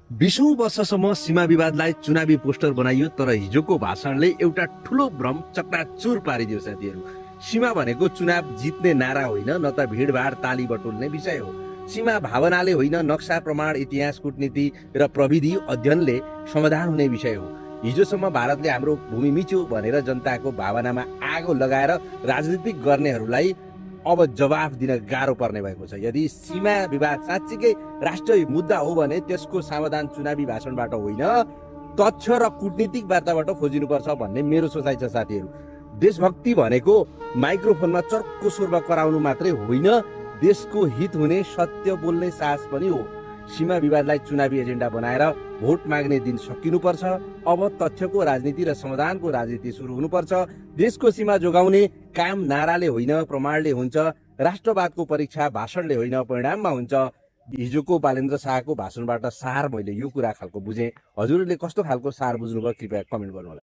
20औं वर्षसम्म सीमा विवादलाई चुनावी पोस्टर बनाइयो, तर हिजोको भाषणले एउटा ठुलो भ्रम चकनाचुर पारिदियो साथीहरू। सीमा भनेको चुनाव जित्ने नारा होइन, न त भिडभाड ताली बटुल्ने विषय हो। सीमा भावनाले होइन, नक्सा प्रमाण इतिहास कूटनीति र प्रविधि अध्ययनले समाधान हुने विषय हो। हिजोसम्म भारतले हाम्रो भूमि मिच्यो भनेर जनताको भावनामा आगो लगाएर राजनीतिक गर्नेहरूलाई अब जवाफ दिन गाह्रो पर्ने भएको छ। यदि सीमा विवाद साँच्चीकै राष्ट्रिय मुद्दा हो भने त्यसको समाधान चुनावी भाषणबाट होइन, तथ्य र कूटनीतिक वार्ताबाट खोजिनुपर्छ भन्ने मेरो सोचाइ छ साथीहरू। देशभक्ति भनेको माइक्रोफोनमा चर्को स्वरमा कराउनु मात्रै होइन, देशको हित हुने सत्य बोल्ने साहस पनि हो। सीमा विवादलाई चुनावी एजेन्डा बनाएर भोट माग्ने दिन सकिनुपर्छ। अब तथ्यको राजनीति र समाधानको राजनीति सुरु हुनुपर्छ। देशको सीमा जोगाउने काम नाराले होइन, प्रमाणले हुन्छ। राष्ट्रवादको परीक्षा भाषणले होइन, परिणाममा हुन्छ। हिजोको बालेन्द्र शाहको भाषणबाट सार मैले यो कुरा खालको बुझेँ। हजुरहरूले कस्तो खालको सार बुझ्नुभयो कृपया कमेन्ट गर्नु होला।